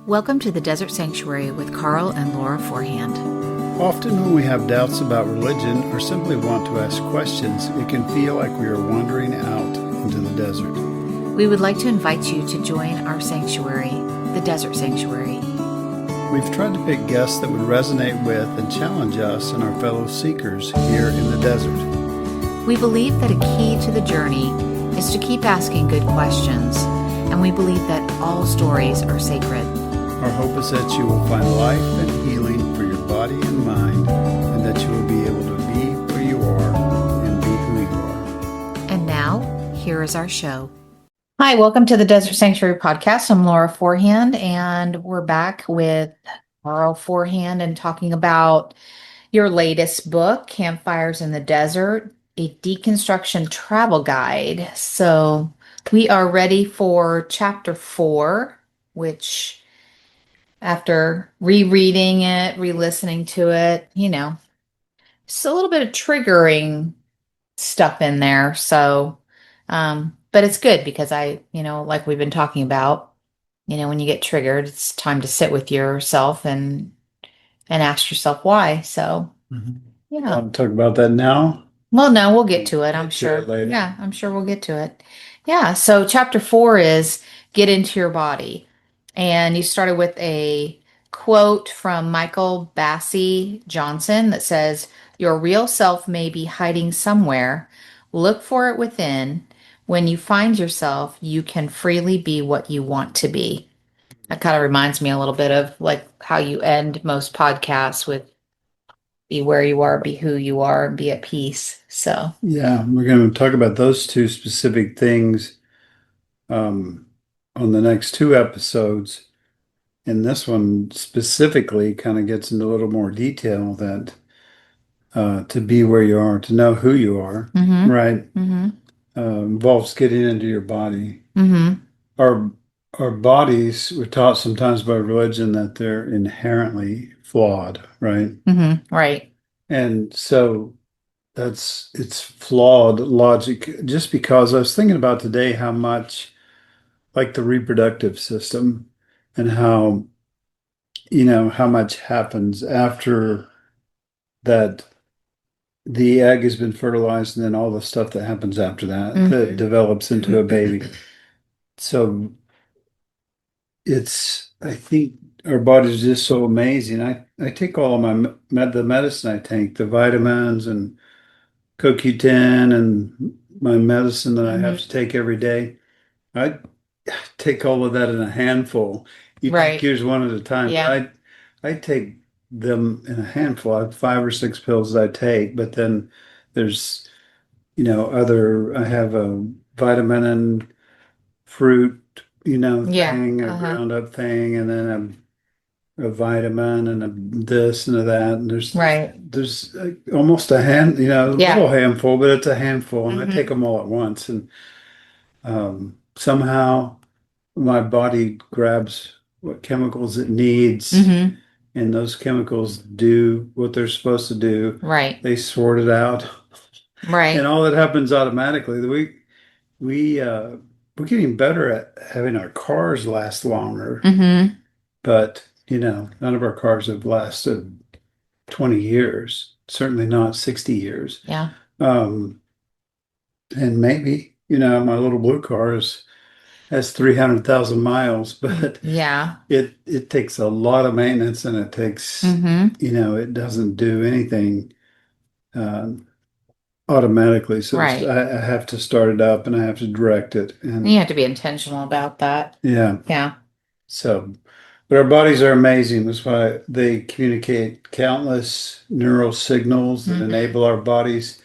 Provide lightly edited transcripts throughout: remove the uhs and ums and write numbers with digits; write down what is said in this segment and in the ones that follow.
Welcome to the Desert Sanctuary with Carl and Laura Forehand. Often when we have doubts about religion or simply want to ask questions, it can feel like we are wandering out into the desert. We would like to invite you to join our sanctuary, the Desert Sanctuary. We've tried to pick guests that would resonate with and challenge us and our fellow seekers here in the desert. We believe that a key to the journey is to keep asking good questions, and we believe that all stories are sacred. Our hope is that you will find life and healing for your body and mind, and that you will be able to be where you are and be who you are. And now, here is our show. Hi, welcome to the Desert Sanctuary podcast. I'm Laura Forehand, and we're back with Carl Forehand and talking about your latest book, Campfires in the Desert, a deconstruction travel guide. So we are ready for chapter 4, which after rereading it, re-listening to it, just a little bit of triggering stuff in there. So, but it's good because like we've been talking about, when you get triggered, it's time to sit with yourself and ask yourself why. So, yeah. Want to talk about that now? Well, no, we'll get to it, I'm Get to sure. it later. Yeah, I'm sure we'll get to it. Yeah, so chapter 4 is get into your body. And you started with a quote from Michael Bassey Johnson that says, "Your real self may be hiding somewhere. Look for it within. When you find yourself, you can freely be what you want to be." That kind of reminds me a little bit of like how you end most podcasts with be where you are, be who you are, and be at peace. So, Yeah, we're going to talk about those two specific things on the next two episodes. And this one specifically kind of gets into a little more detail that to be where you are, to know who you are, mm-hmm, right? mm-hmm, Involves getting into your body. mm-hmm, Our our bodies, we're taught sometimes by religion that they're inherently flawed, right? mm-hmm, right. And so it's flawed logic just because I was thinking about today how much like the reproductive system and how how much happens after that the egg has been fertilized and then all the stuff that happens after that that develops into a baby. So I think our body's just so amazing. I take all of the medicine I take, the vitamins and CoQ10 and my medicine that I have to take every day. I take all of that in a handful. You take Right. yours one at a time. Yeah. I take them in a handful. I have 5 or 6 pills that I take, but then there's, I have a vitamin and fruit, Yeah. thing, a Uh-huh. ground up thing, and then a vitamin and a this and a that. And Right. there's almost a Yeah. little handful, but it's a handful, and I take Mm-hmm. them all at once. And somehow my body grabs what chemicals it needs, Mm-hmm. and those chemicals do what they're supposed to do. Right. They sort it out, and Right. all that happens automatically. We we're getting better at having our cars last longer, Mm-hmm. but none of our cars have lasted 20 years, certainly not 60 years. Yeah. Um, and maybe, my little blue car has 300,000 miles, but Yeah. it takes a lot of maintenance, and it takes, Mm-hmm. it doesn't do anything um, automatically. So Right. I have to start it up and I have to direct it. You And have to be intentional about that. yeah, Yeah. so, but our bodies are amazing. That's why they communicate countless neural signals that Mm-hmm. enable our bodies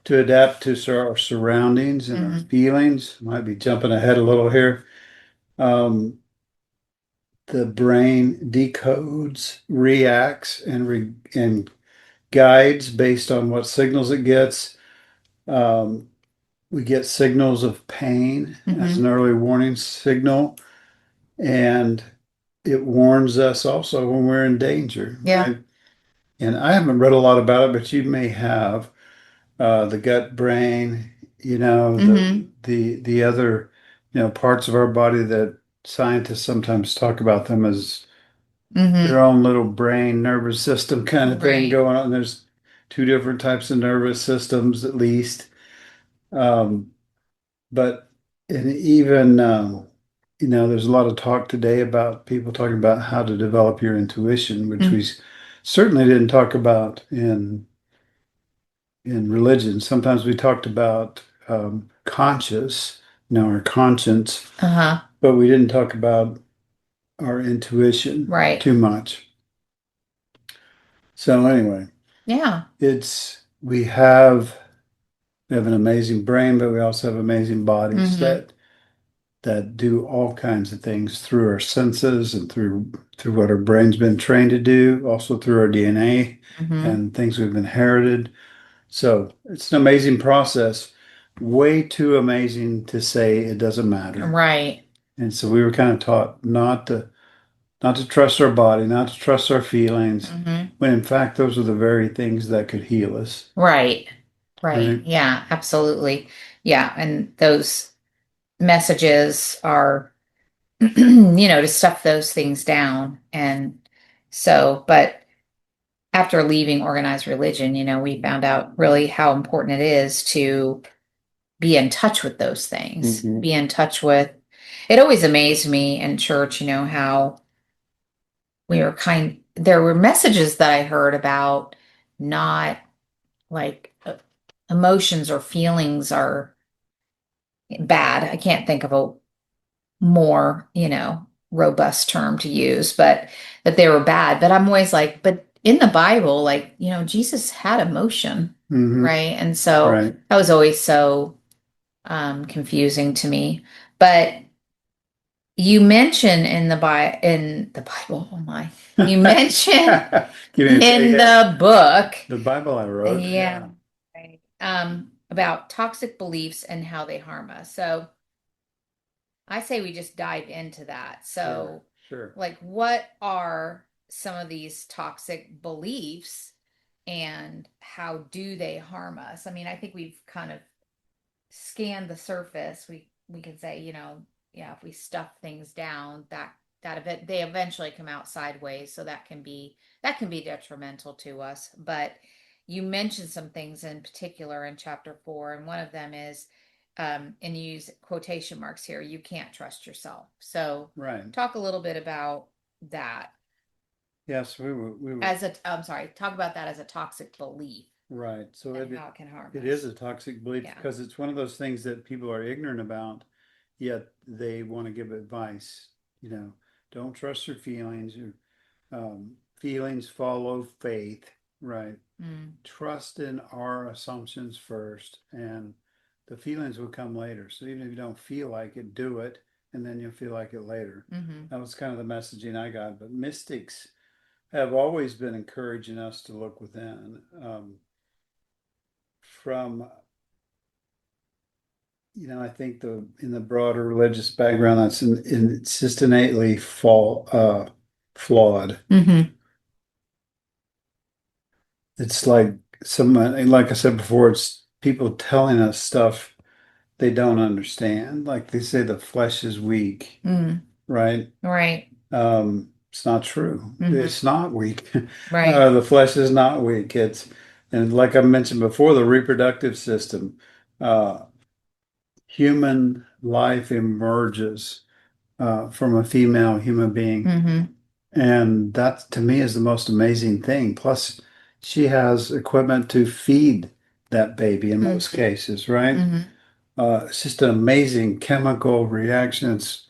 to adapt to our surroundings and our Mm-hmm. feelings. Might be jumping ahead a little here. Um, the brain decodes, reacts, and guides based on what signals it gets. Um, we get signals of pain as Mm-hmm. an early warning signal, and it warns us also when we're in danger, Yeah. right? And I haven't read a lot about it, but you may have the gut brain, Mm-hmm. the other, parts of our body that scientists sometimes talk about them as Mm-hmm. their own little brain nervous system kind of thing Right. going on. There's two different types of nervous systems at least. Um, but and even there's a lot of talk today about people talking about how to develop your intuition, which we Mm. certainly didn't talk about in religion. Sometimes we talked about conscious, our conscience, Uh-huh. but we didn't talk about our intuition Right. too much. So anyway, Yeah. it's we have an amazing brain, but we also have amazing bodies Mm-hmm. that do all kinds of things through our senses and through what our brain's been trained to do, also through our DNA Mm-hmm. and things we've inherited. So it's an amazing process, way too amazing to say it doesn't matter. Right. And so we were kind of taught not to trust our body, not to trust our feelings, Mm-hmm. when in fact those are the very things that could heal us, Right. Right. right? Yeah, absolutely. Yeah. And those messages are, to stuff those things down. And so, but after leaving organized religion, we found out really how important it is to be in touch with those things, Hmm. be in touch with. It always amazed me in church, how there were messages that I heard about not like emotions or feelings are bad. I can't think of a more, robust term to use, but that they were bad. But I'm always like, but in the Bible, like, Jesus had emotion, Hmm. right? And so Right. that was always so confusing to me. But you mention in the Bible, oh my, you mention Give me in yeah, the book, the Bible I wrote. yeah, Yeah. right, about toxic beliefs and how they harm us. So I say we just dive into that. Sure. So, Sure. like, what are some of these toxic beliefs and how do they harm us? I mean, I think we've kind of scan the surface, we can say, yeah, if we stuff things down, they eventually come out sideways, so that can be detrimental to us. But you mentioned some things in particular in chapter 4, and one of them is, and you use quotation marks here, you can't trust yourself. So Right. talk a little bit about that Yes, we were as a, I'm sorry, talk about that as a toxic belief right. So and how it can harm it is us. a toxic belief Yeah. because it's one of those things that people are ignorant about, yet they want to give advice. You know, don't trust your feelings. Your feelings follow faith, right? Mm, Trust in our assumptions first, and the feelings will come later. So even if you don't feel like it, do it, and then you'll feel like it later. mm-hmm. That was kind of the messaging I got. But mystics have always been encouraging us to look within. From I think the in the broader religious background, it's just innately flawed. Mm-hmm. It's like someone, and like I said before, it's people telling us stuff they don't understand. Like they say the flesh is weak, Mm, right? right. It's not true. Mm-hmm. It's not weak. Right. The flesh is not weak. And like I mentioned before, the reproductive system, uh, human life emerges from a female human being. Mm-hmm. And that to me is the most amazing thing. Plus, she has equipment to feed that baby in most Mm-hmm. cases, right? Mm-hmm. It's just an amazing chemical reaction. It's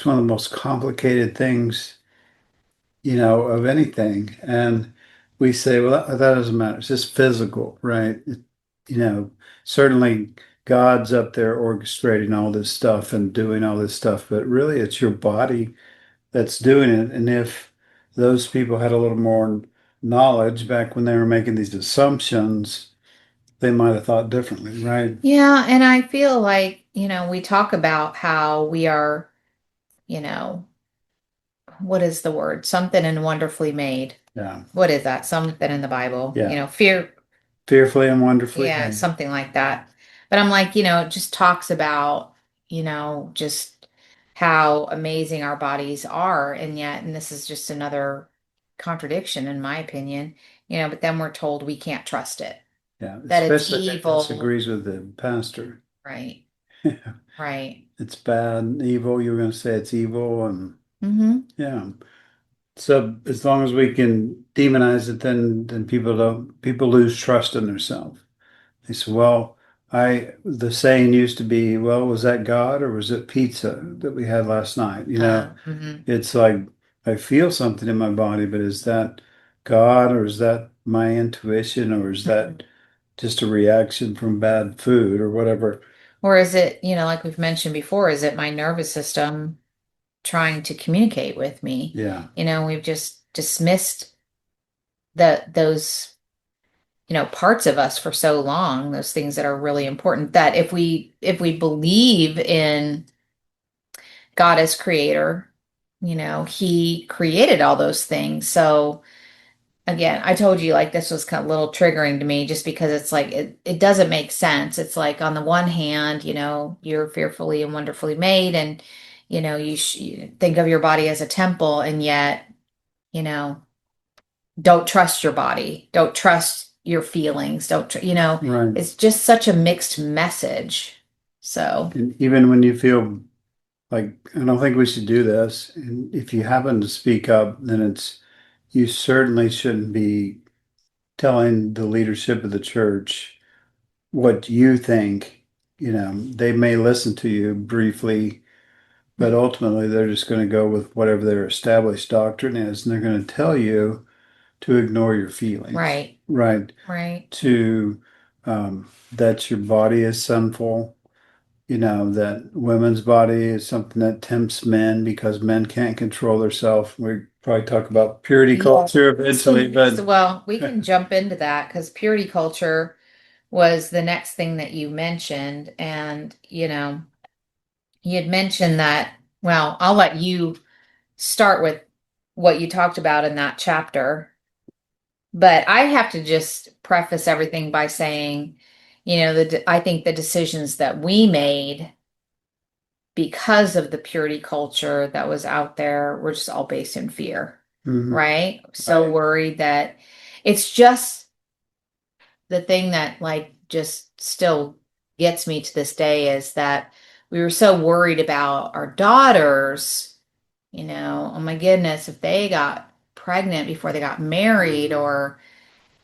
one of the most complicated things, of anything. And we say, well, that doesn't matter. It's just physical, right? You know, certainly God's up there orchestrating all this stuff and doing all this stuff, but really it's your body that's doing it. And if those people had a little more knowledge back when they were making these assumptions, they might have thought differently, right? Yeah, and I feel like, we talk about how we are, you know, what is the word? Something and wonderfully made. Yeah. What is that? Something in the Bible, Yeah. fear, Fearfully and wonderfully yeah, made. something like that. But I'm like, it just talks about, just how amazing our bodies are. And yet, and this is just another contradiction in my opinion, but then we're told we can't trust it, Yeah, that it's especially if it evil. disagrees with the pastor. Right, right. It's bad, evil. You're going to say it's evil, and Mm-hmm. yeah. So as long as we can demonize it, then people lose trust in themselves. They say, well, I the saying used to be, well, was that God or was it pizza that we had last night? Mm-hmm. It's like I feel something in my body, but is that God or is that my intuition or is that just a reaction from bad food or whatever? Or is it, like we've mentioned before, is it my nervous system trying to communicate with me? Yeah, We've just dismissed those, parts of us for so long, those things that are really important, that if we believe in God as creator, he created all those things. So again, I told you like this was kind of a little triggering to me just because it's like it doesn't make sense. It's like on the one hand, you're fearfully and wonderfully made, and you think of your body as a temple, and yet, you know, don't trust your body, don't trust your feelings, right. it's just such a mixed message. So, And even when you feel like, I don't think we should do this, and if you happen to speak up, then you certainly shouldn't be telling the leadership of the church what you think. They may listen to you briefly, but ultimately they're just going to go with whatever their established doctrine is, and they're going to tell you to ignore your feelings, right, right? right. To that your body is sinful, that women's body is something that tempts men because men can't control themselves. We probably talk about purity Yeah. culture eventually, So, but well, we can jump into that because purity culture was the next thing that you mentioned. And, you had mentioned that, well, I'll let you start with what you talked about in that chapter. But I have to just preface everything by saying, I think the decisions that we made because of the purity culture that was out there were just all based in fear, mhm, right? So right, worried that it's just the thing that like just still gets me to this day is that we were so worried about our daughters, oh my goodness, if they got pregnant before they got married, or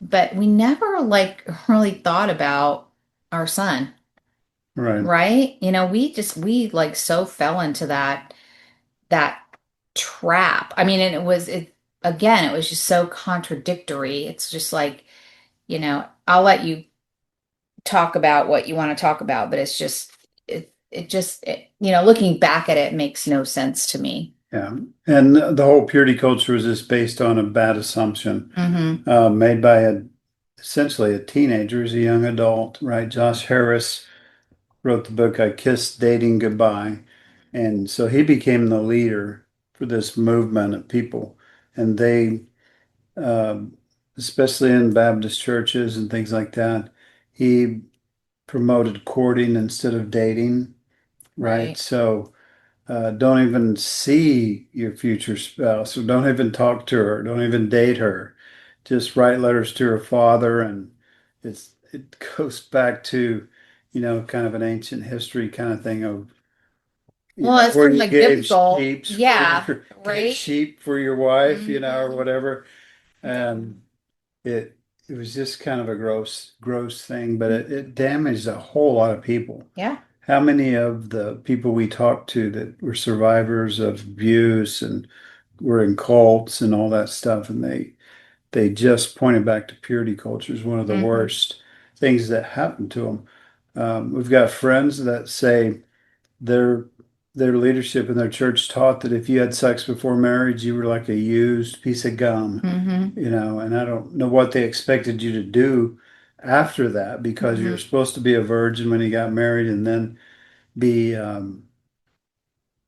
but we never like really thought about our son, right. right? We like so fell into that trap. I mean, and it again, it was just so contradictory. It's just like, I'll let you talk about what you want to talk about, but it's just looking back at it makes no sense to me. Yeah. And the whole purity culture is just based on a bad assumption Mm-hmm. made by essentially a teenager, as a young adult, right? Josh Harris wrote the book I Kissed Dating Goodbye. And so he became the leader for this movement of people. And um, especially in Baptist churches and things like that, he promoted courting instead of dating, right? Right. So don't even see your future spouse, or don't even talk to her, don't even date her. Just write letters to her father, and it goes back to, kind of an ancient history kind of thing of, Well, it's where kind of you like gave biblical. sheep for Yeah, your gave right? sheep for your wife, or Mm-hmm. whatever. And it was just kind of a gross thing, but it damaged a whole lot of people. Yeah. How many of the people we talked to that were survivors of abuse and were in cults and all that stuff, and they just pointed back to purity culture as one of the Mm-hmm. worst things that happened to them. We've got friends that say their their leadership in their church taught that if you had sex before marriage, you were like a used piece of gum, Mm-hmm. and I don't know what they expected you to do after that, because you're Mm-hmm. supposed to be a virgin when you got married and then be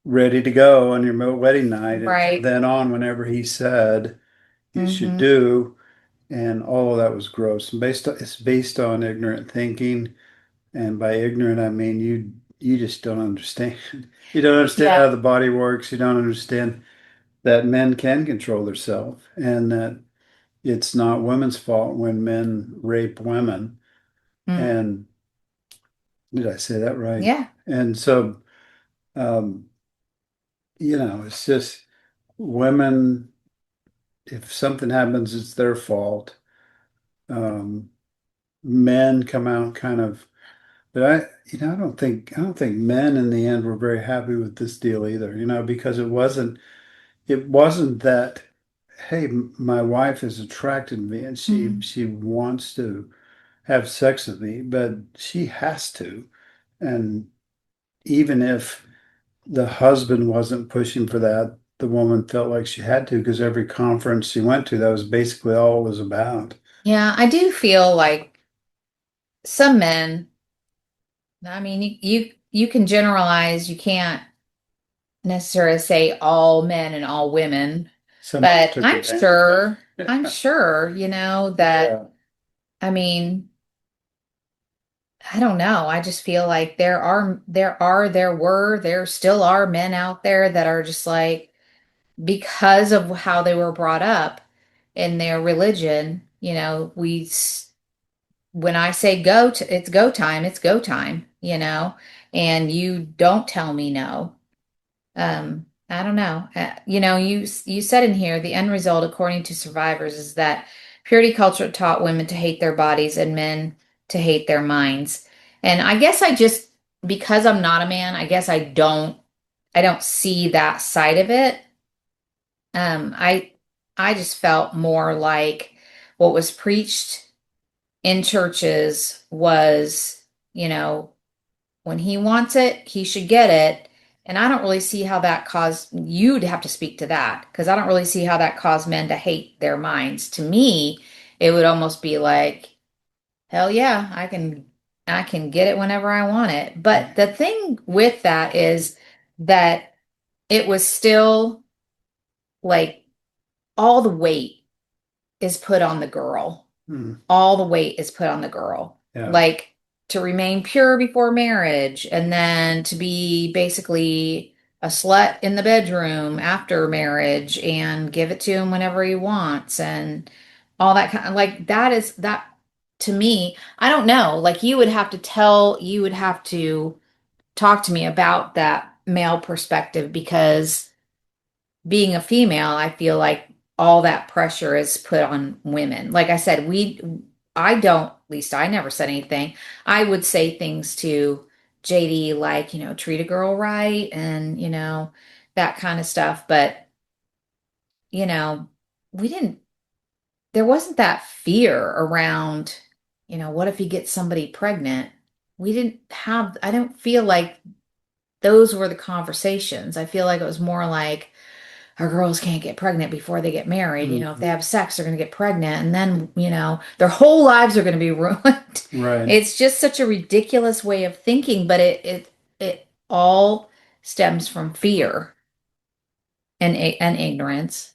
ready to go on your wedding night, and from Right. then on, whenever he said you should Mm-hmm. do, and all of that was gross. And it's based on ignorant thinking, and by ignorant I mean you just don't understand. You don't understand Yeah. how the body works. You don't understand that men can control themselves and that it's not women's fault when men rape women. Mm. And did I say that right? Yeah. And so, um, it's just women, if something happens, it's their fault. Um, Men come out kind of, but I don't think men in the end were very happy with this deal either, because it wasn't that, hey, my wife is attracted to me and she Mm. she wants to have sex with me, but she has to. And even if the husband wasn't pushing for that, the woman felt like she had to because every conference she went to, that was basically all it was about. Yeah, I do feel like some men, I mean, you can generalize, you can't necessarily say all men and all women, Some of them but took I'm advantage. sure, I'm sure, that, Yeah. I mean, I don't know. I just feel like there still are men out there that are just like, because of how they were brought up in their religion, when I say go to, it's go time, and you don't tell me no. I don't know. You said in here the end result, according to survivors, is that purity culture taught women to hate their bodies and men to hate their minds. And I guess because I'm not a man, I guess I don't see that side of it. Um, I, I just felt more like what was preached in churches was, you know, when he wants it, he should get it. And I don't really see how that caused you'd have to speak to that because I don't really see how that caused men to hate their minds. To me, it would almost be like, hell yeah, I can get it whenever I want it. But the thing with that is that it was still like all the weight is put on the girl. Hmm. All the weight is put on the girl. Yeah. Like to remain pure before marriage and then to be basically a slut in the bedroom after marriage and give it to him whenever he wants and all that kind of like that is that to me, I don't know. Like you would have to talk to me about that male perspective because being a female, I feel like all that pressure is put on women. Like I said, I don't, at least I never said anything. I would say things to JD like, treat a girl right and, that kind of stuff. But, you know, we didn't, there wasn't that fear around, what if he gets somebody pregnant? I don't feel like those were the conversations. I feel like it was more like, our girls can't get pregnant before they get married. If they Mhm. have sex, they're going to get pregnant. And then, their whole lives are going to be ruined. Right. It's just such a ridiculous way of thinking, but it all stems from fear and ignorance.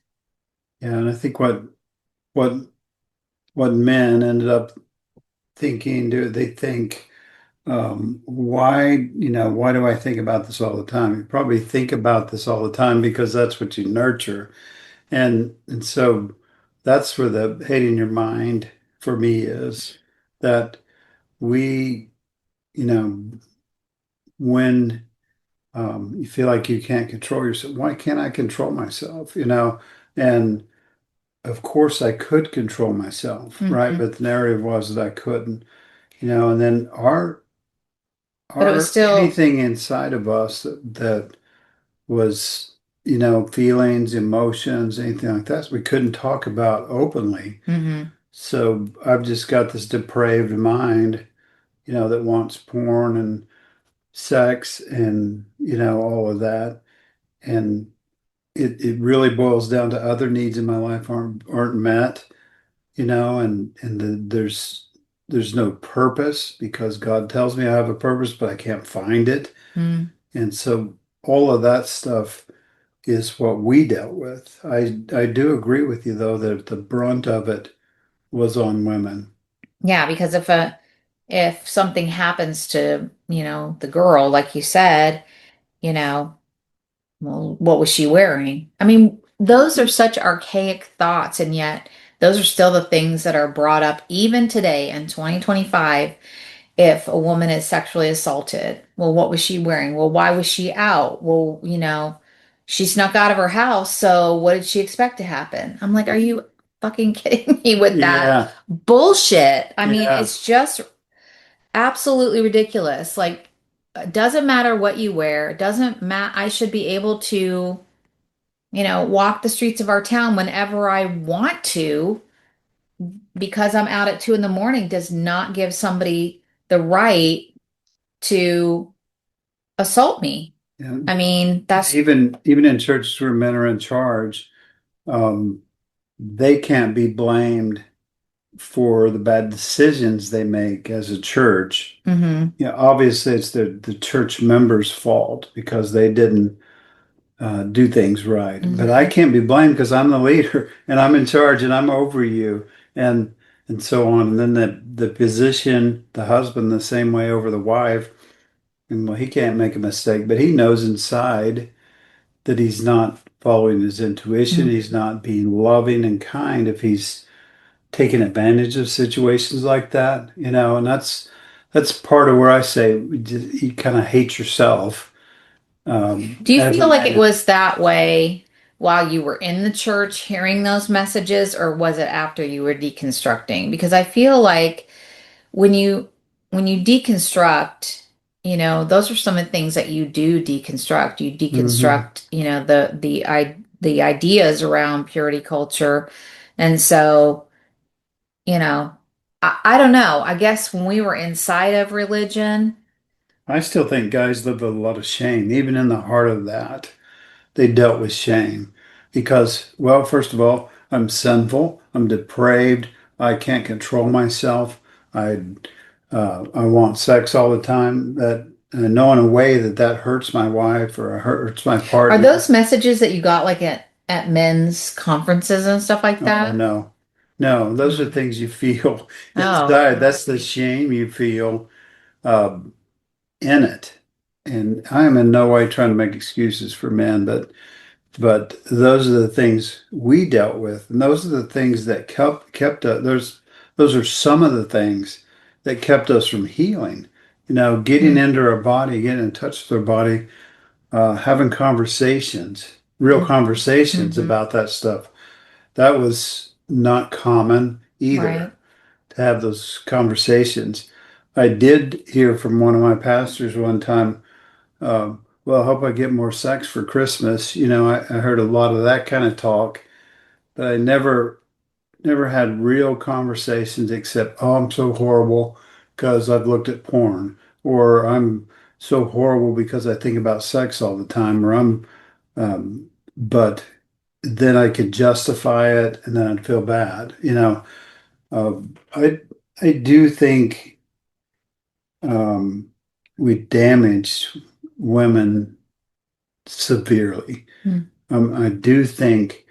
Yeah, and I think what what men ended up thinking, do they think, why do I think about this all the time? You probably think about this all the time because that's what you nurture. And so that's where the hating your mind for me is that we, you know, when you feel like you can't control yourself, why can't I control myself? And of course I could control myself, right? Mhm. But the narrative was that I couldn't, and then our But it was our still, anything inside of us that was, feelings, emotions, anything like that, we couldn't talk about openly. mhm. So I've just got this depraved mind, that wants porn and sex and, all of that. And it really boils down to other needs in my life aren't met, and there's no purpose because God tells me I have a purpose, but I can't find it. Mm. And so all of that stuff is what we dealt with. I do agree with you though that the brunt of it was on women. Yeah, because if something happens to, the girl, like you said, you know, well, what was she wearing? I mean, those are such archaic thoughts, and yet those are still the things that are brought up even today in 2025. If a woman is sexually assaulted, well, what was she wearing? Well, why was she out? Well, she snuck out of her house, so what did she expect to happen? I'm like, are you fucking kidding me with that Yeah, bullshit? I mean, yeah, it's just absolutely ridiculous. Like, it doesn't matter what you wear. It doesn't matter. I should be able to, walk the streets of our town whenever I want to because I'm out at 2 in the morning does not give somebody the right to assault me. yeah. I mean, that's Even in churches where men are in charge, um, they can't be blamed for the bad decisions they make as a church. hmm Obviously it's the church members' fault because they didn't do things right. But I hmm can't be blamed because I'm the leader and I'm in charge and I'm over you and and so on. And then the physician, the husband, the same way over the wife. And well, he can't make a mistake, but he knows inside that he's not following his intuition. He's not being loving and kind if he's taking advantage of situations like that, and that's part of where I say you kind of hate yourself Do you as a feel like it man. was that way while you were in the church hearing those messages, or was it after you were deconstructing? Because I feel like when you deconstruct, those are some of the things that you do deconstruct. You Hmm. deconstruct, the ideas around purity culture. And so, you know, I don't know. I guess when we were inside of religion, I still think guys live with a lot of shame, even in the heart of that. They dealt with shame because, well, first of all, I'm sinful, I'm depraved, I can't control myself. I want sex all the time. That knowing a way that hurts my wife or hurts my are those partner. messages that you got like at men's conferences and stuff like Oh that? no, no, those are Mm. things you feel Oh, inside. That's the shame you feel uh, in it. And I am in no way trying to make excuses for men, but those are the things we dealt with, and those are the things that kept us. Those are some of the things that kept us from healing. Getting mm, into our body, getting in touch with our body, having conversations, real mm, conversations hmm about that stuff. That was not common either right. to have those conversations. I did hear from one of my pastors one time, well, I hope I get more sex for Christmas. I heard a lot of that kind of talk, but I never had real conversations except, oh, I'm so horrible because I've looked at porn, or I'm so horrible because I think about sex all the time, or but then I could justify it and then I'd feel bad. Uh, I I do think um, we damaged women severely. Mm. I do think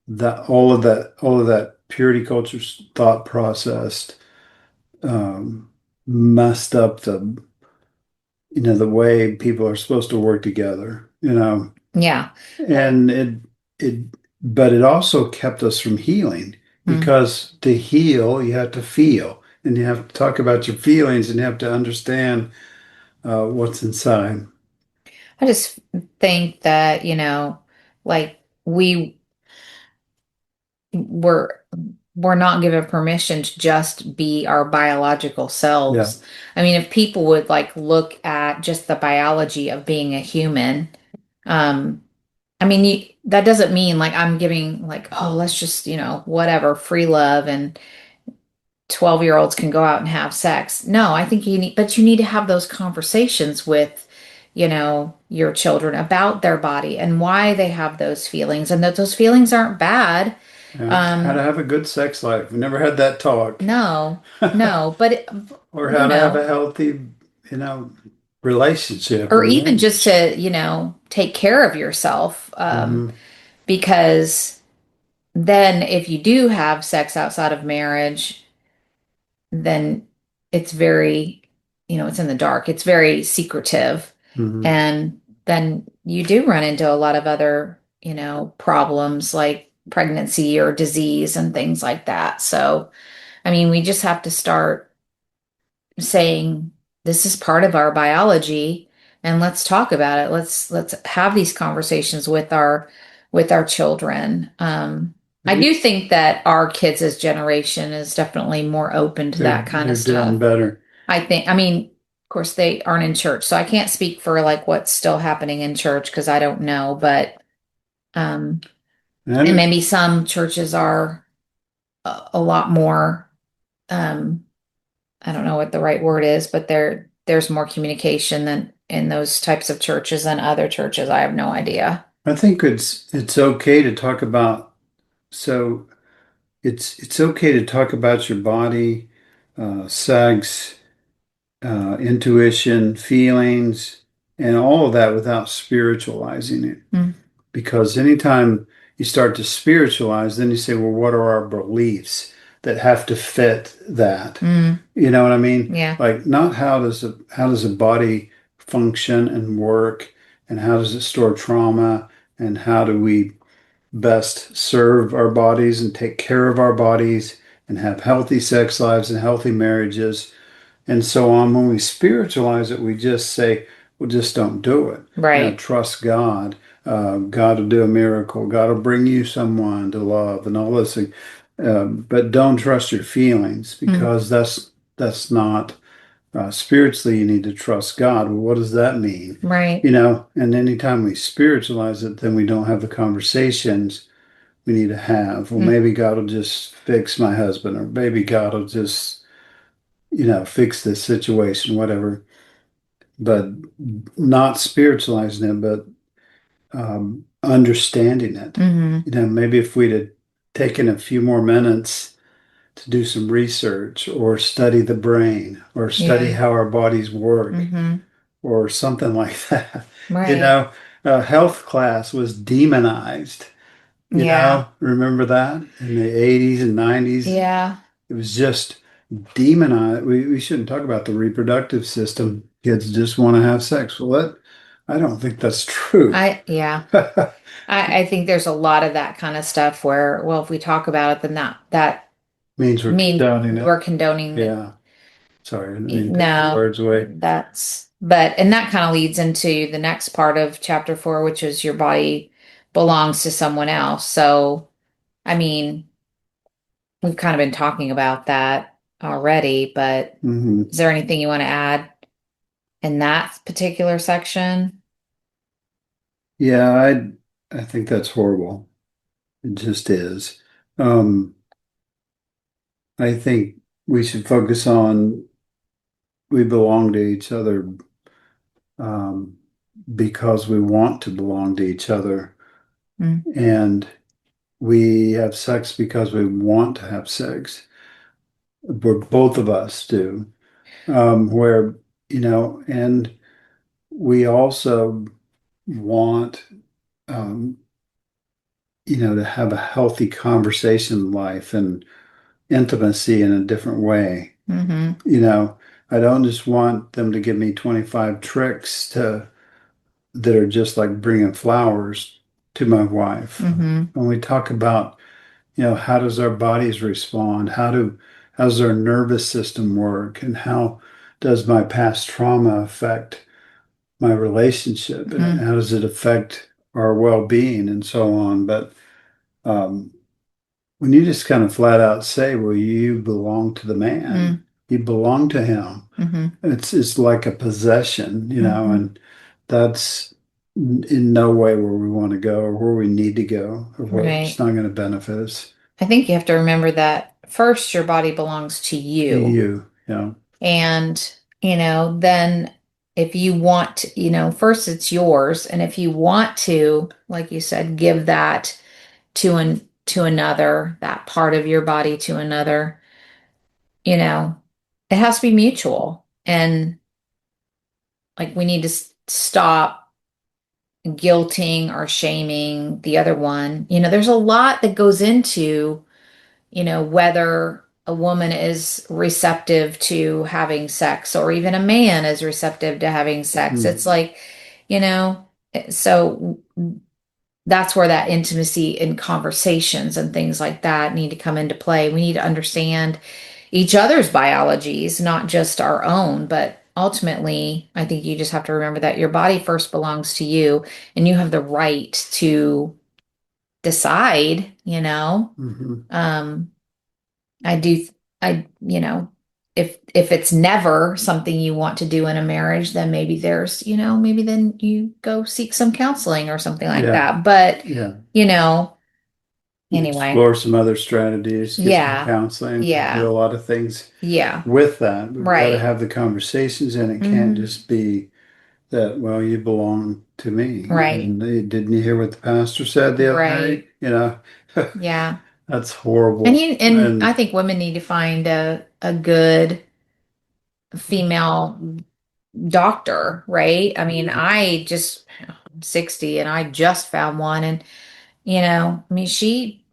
that all of that purity culture thought process um, messed up the way people are supposed to work together. Yeah. And it but it also kept us from healing Mm. because to heal you have to feel and you have to talk about your feelings and you have to understand what's inside. I just think that, like we were we're not given permission to just be our biological Yeah. selves. I mean, if people would like look at just the biology of being a human, um, I mean, that doesn't mean like I'm giving like, oh, let's just, whatever, free love and 12-year-olds can go out and have sex. No, I think but you need to have those conversations with, your children about their body and why they have those feelings and that those feelings aren't bad. Yeah. How to Um, have a good sex life. We never had that talk. no, no, but Or you how to have know, a healthy, you know, relationship or or even just marriage. to, take care of yourself. Hmm. Because then if you do have sex outside of marriage, then it's very, it's in the dark. It's very secretive. Hmm. And then you do run into a lot of other, problems like pregnancy or disease and things like that. So, I mean, we just have to start saying this is part of our biology and let's talk about it. Let's have these conversations with our children. I do think that our kids' generation is definitely more open to that kind They're of doing stuff. better. I mean, of course they aren't in church, so I can't speak for like what's still happening in church because I don't know, but and And maybe some churches are a lot more um I don't know what the right word is, but there's more communication than in those types of churches than other churches. I have no idea. I think it's okay to talk about so it's okay to talk about your body, sex, intuition, feelings, and all of that without spiritualizing it. Mm, Because anytime you start to spiritualize, then you say, well, what are our beliefs that have to fit that? mm, You know what I mean? yeah, Like not how does a body function and work, and how does it store trauma, and how do we best serve our bodies and take care of our bodies and have healthy sex lives and healthy marriages and so on. When we spiritualize it, we just say, well, just don't do it. right. Trust God. God will do a miracle. God will bring you someone to love and all this thing. But don't trust your feelings Mm, because that's not spiritually. You need to trust God. Well, what does that mean? right. And anytime we spiritualize it, then we don't have the conversations we need to have. Well, Mm, maybe God will just fix my husband, or maybe God will just fix this situation, whatever, but not spiritualizing it, but understanding it. hmm Maybe if we'd have taken a few more minutes to do some research or study the brain or study Yeah. how our bodies work hmm or something like that. You Right. know, health class was demonized. Yeah. Remember that in the 80s and 90s? Yeah. It was just demonized. We shouldn't talk about the reproductive system. Kids just want to have sex. Well, I don't think that's true. Yeah. I think there's a lot of that kind of stuff where, well, if we talk about it, then that Means we're mean condoning it. we're condoning it. Yeah. Sorry, I didn't mean to take your No, words away. and that kind of leads into the next part of chapter 4, which is your body belongs to someone else. So, I mean, we've kind of been talking about that already, but Hmm. is there anything you want to add in that particular section? Yeah, I think that's horrible. It just is. Um, I think we should focus on we belong to each other um, because we want to belong to each other. Mm, And we have sex because we want to have sex. We're, both of us do. Where, and we also want, um, to have a healthy conversation in life and intimacy in a different way. hmm You know, I don't just want them to give me 25 tricks that are just like bringing flowers to my wife. hmm When we talk about how does our bodies respond? How does our nervous system work? And how does my past trauma affect my relationship? And hmm how does it affect our well-being and so on? But um, when you just kind of flat out say, well, you belong to the man, you belong to him. hmm It's like a possession, hmm and that's in no way where we want to go or where we need to go or what's Right. not going to benefit us. I think you have to remember that first your body belongs to To you. you, And, then if you want to, first it's yours. And if you want to, like you said, give that to another, that part of your body to another, you know, it has to be mutual. And like we need to stop guilting or shaming the other one. There's a lot that goes into, whether a woman is receptive to having sex, or even a man is receptive to having sex. It's Mm, like, you know, so that's where that intimacy and conversations and things like that need to come into play. We need to understand each other's biologies, not just our own, but ultimately, I think you just have to remember that your body first belongs to you and you have the right to decide, mhm. Um, I do, if it's never something you want to do in a marriage, then maybe maybe then you go seek some counseling or something like Yeah, that. But, yeah. you know, anyway, Explore some other strategies, get some yeah, counseling, do a yeah, lot of things yeah, with that. We've got to right. have the conversations, and it can't Hmm. just be that, well, you belong to me. Right, And didn't you hear what the pastor said the other right. night? You know, Yeah. that's And horrible. I And think women need to find a good female doctor, right? I mean, I'm 60 and I just found one, and I mean, she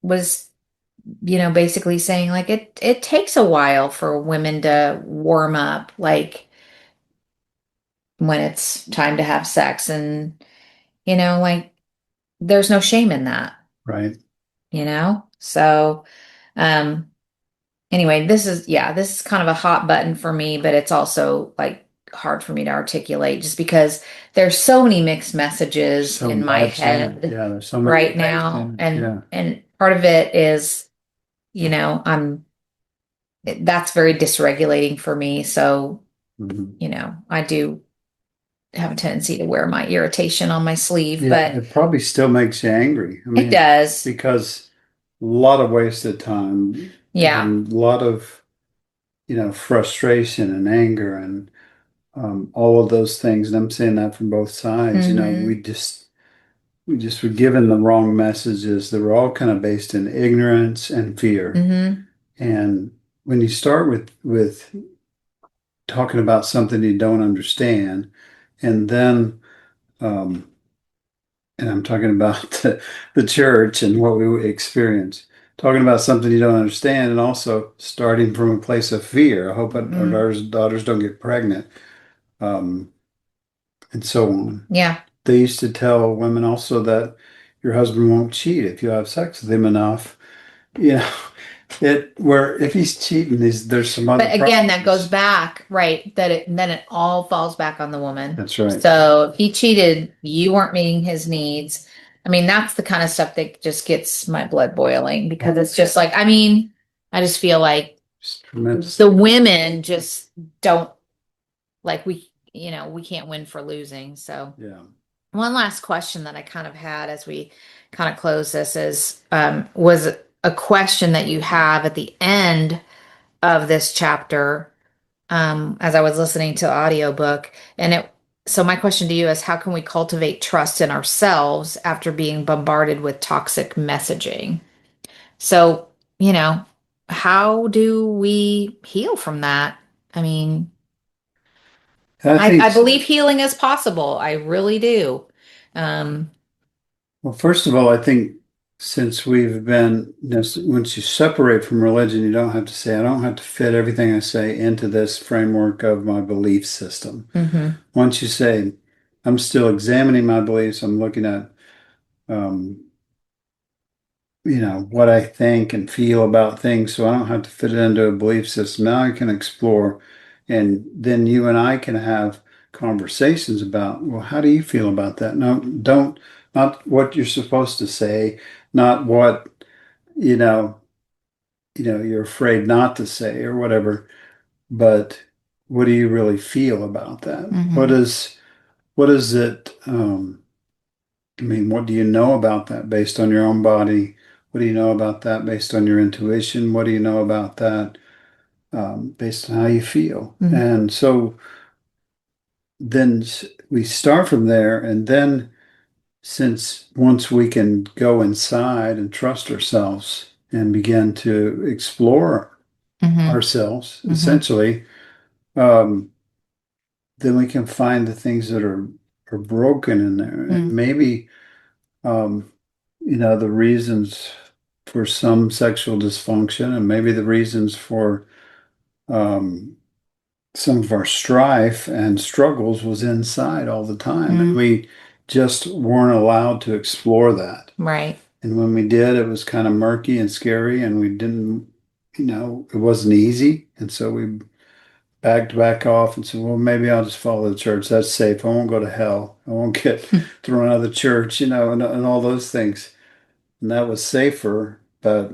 was, basically saying like it takes a while for women to warm up, like when it's time to have sex, and like there's no shame in that, right. So um anyway, this is kind of a hot button for me, but it's also like hard for me to articulate just because there's so many mixed messages So in my much in it. head Yeah, there's so many right things now, in it. and Yeah. part of it is, I'm that's very dysregulating for me. So, Mhm. I do have a tendency to wear my irritation on my sleeve, Yeah, but it probably still makes you angry. I it mean, does. because a lot of wasted time Yeah. and a lot of, frustration and anger and all of those things. And I'm saying that from both sides. Mm-hmm. We just were given the wrong messages that were all kind of based in ignorance and fear. Mm-hmm. And when you start with talking about something you don't understand, and then um, and I'm talking about the church and what we experience. Talking about something you don't understand, and also starting from a place of fear. I hope our Mm-hmm. daughters don't get pregnant, um, and so on. Yeah. They used to tell women also that your husband won't cheat if you have sex with him enough. You know, where if he's cheating, there's some other But again, that goes problems. back, right? Then it all falls back on the woman. That's right. So if he cheated, you weren't meeting his needs. I mean, that's the kind of stuff that just gets my blood boiling, because it's just like, I mean, I just feel like It's tremendous. the women just don't, like, we can't win for losing. So Yeah. one last question that I kind of had as we kind of close this was a question that you have at the end of this chapter, as I was listening to the audiobook. So my question to you is, how can we cultivate trust in ourselves after being bombarded with toxic messaging? So, you know, how do we heal from that? I mean, I I think, believe healing is possible. I really do. Um, well, first of all, I think since we've been, once you separate from religion, you don't have to say, I don't have to fit everything I say into this framework of my belief system. mhm, Once you say, I'm still examining my beliefs, I'm looking at, um, what I think and feel about things, so I don't have to fit it into a belief system. Now I can explore, and then you and I can have conversations about, well, how do you feel about that? No, don't, not what you're supposed to say, not what, you know, you're afraid not to say or whatever, but what do you really feel about that? mhm, What is it? I mean, what do you know about that based on your own body? What do you know about that based on your intuition? What do you know about that based on how you feel? mhm, And so then we start from there. And then, since once we can go inside and trust ourselves and begin to explore mhm, ourselves, mhm, essentially, then we can find the things that are broken in there. And mhm, maybe, um, the reasons for some sexual dysfunction, and maybe the reasons for um, some of our strife and struggles was inside all the time. And Mm, we just weren't allowed to explore that. right. And when we did, it was kind of murky and scary, and we didn't, it wasn't easy. And so we backed back off and said, well, maybe I'll just follow the church. That's safe. I won't go to hell. I won't get thrown out of the church, and all those things. And that was safer, but,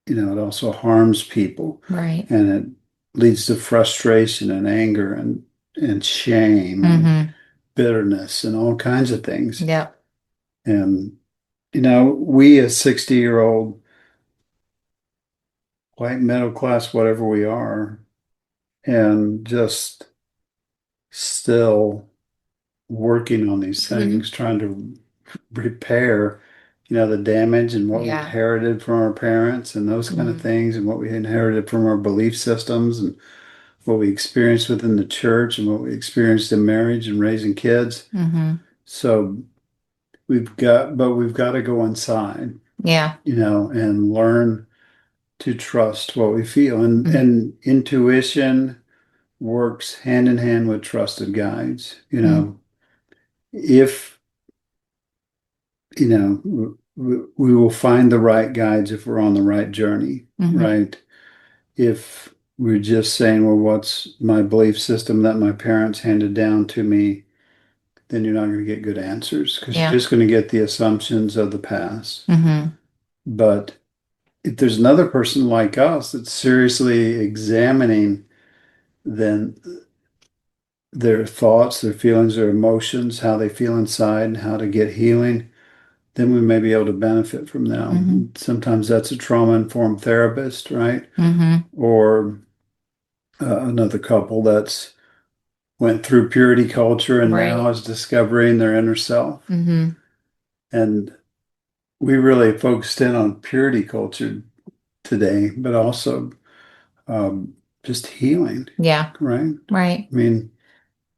it also harms people, Right. and it leads to frustration and anger and shame and Mm-hmm. bitterness and all kinds of things. Yep. And, we as 60-year-old white middle class, whatever we are, and just still working on these Mhm. things, trying to repair, the damage and what we Yeah. inherited from our parents and those kind of Mm-hmm. things, and what we inherited from our belief systems and what we experienced within the church and what we experienced in marriage and raising kids. Mm-hmm. So we've got to go inside, Yeah. and learn to trust what we feel. And, Mm-hmm. and intuition works hand in hand with trusted guides. If, we will find the right guides if we're on the right journey, Mm-hmm. right? If we're just saying, well, what's my belief system that my parents handed down to me, then you're not going to get good answers because you're Yeah. just going to get the assumptions of the past. Mm-hmm. But if there's another person like us that's seriously examining then their thoughts, their feelings, their emotions, how they feel inside, and how to get healing, then we may be able to benefit from Mm-hmm. them. Sometimes that's a trauma-informed therapist, right? Mm-hmm. Or another couple that's went through purity culture and now Right. is discovering their inner self. Mm-hmm. And we really focused in on purity culture today, but also um, just healing, Yeah. right? Right. I mean,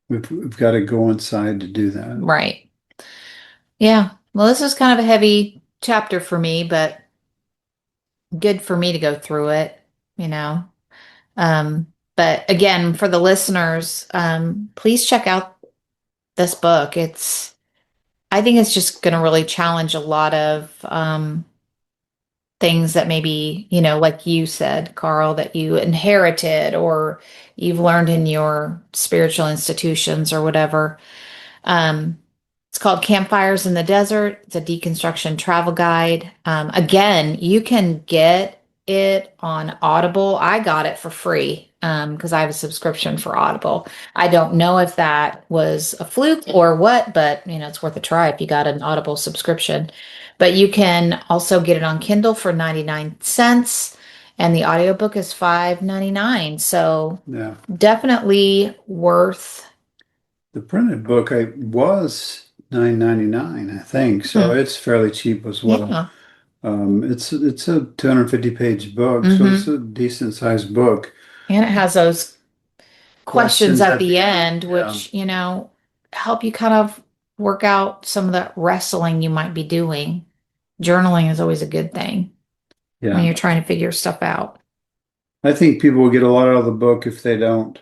we've got to go inside to do that. Right. Yeah. Well, this is kind of a heavy chapter for me, but good for me to go through it, you know. But again, for the listeners, please check out this book. I think it's just going to really challenge a lot of things that maybe, like you said, Carl, that you inherited or you've learned in your spiritual institutions or whatever. Um, it's called Campfires in the Desert. It's a deconstruction travel guide. Again, you can get it on Audible. I got it for free because I have a subscription for Audible. I don't know if that was a fluke or what, but it's worth a try if you got an Audible subscription. But you can also get it on Kindle for 99 cents, and the audiobook is 5.99. So Yeah. definitely worth. The printed book I was $9.99, I think, so Hmm, it's fairly cheap as well. yeah. It's a 250-page book, so it's Hmm. a decent sized book. And it has those questions Questions at at the the end, end, yeah, which, help you kind of work out some of the wrestling you might be doing. Journaling is always a good thing when yeah. you're trying to figure stuff out. I think people will get a lot out of the book if they don't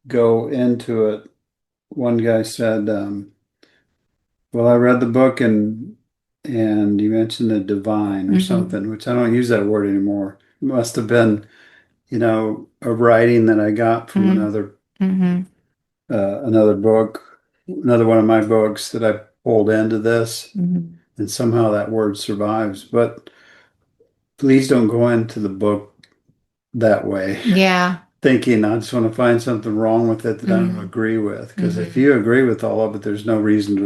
go into it. One guy said, "Well, I read the book and you mentioned the divine or Hmm. something, which I don't use that word anymore. It must have been, a writing that I got from Hmm. another." Hmm. Another book, another one of my books that I pulled into this, Hmm. and somehow that word survives. But please don't go into the book that way, Yeah. thinking I just want to find something wrong with it that I don't Hmm. agree with. Because if Hmm. you agree with all of it, there's no reason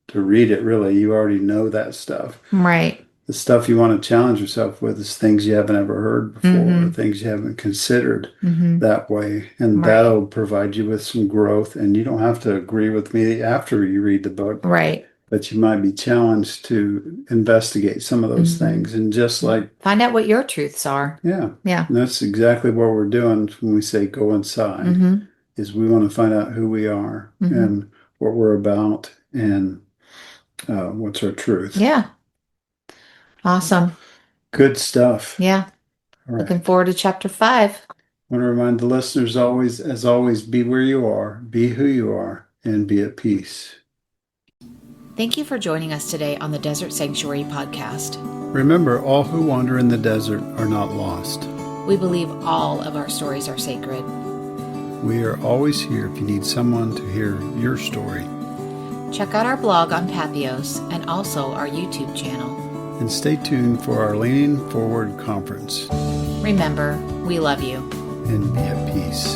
to read it, really. You already know that stuff. Right. The stuff you want to challenge yourself with is things you haven't ever heard before, or Hmm. things you haven't considered Hmm. that way. And Right. that'll provide you with some growth. And you don't have to agree with me after you read the book, Right. but you might be challenged to investigate some of those Hmm. things. And just like, Find out what your truths are. yeah, Yeah. that's exactly what we're doing when we say go inside, Hmm. is we want to find out who we are Hmm. and what we're about and what's our truth. Yeah. Awesome. Good stuff. Yeah. All right. Looking forward to chapter 5. I want to remind the listeners always, as always, be where you are, be who you are, and be at peace. Thank you for joining us today on the Desert Sanctuary podcast. Remember, all who wander in the desert are not lost. We believe all of our stories are sacred. We are always here if you need someone to hear your story. Check out our blog on Pathos and also our YouTube channel. And stay tuned for our Leaning Forward conference. Remember, we love you. And be at peace.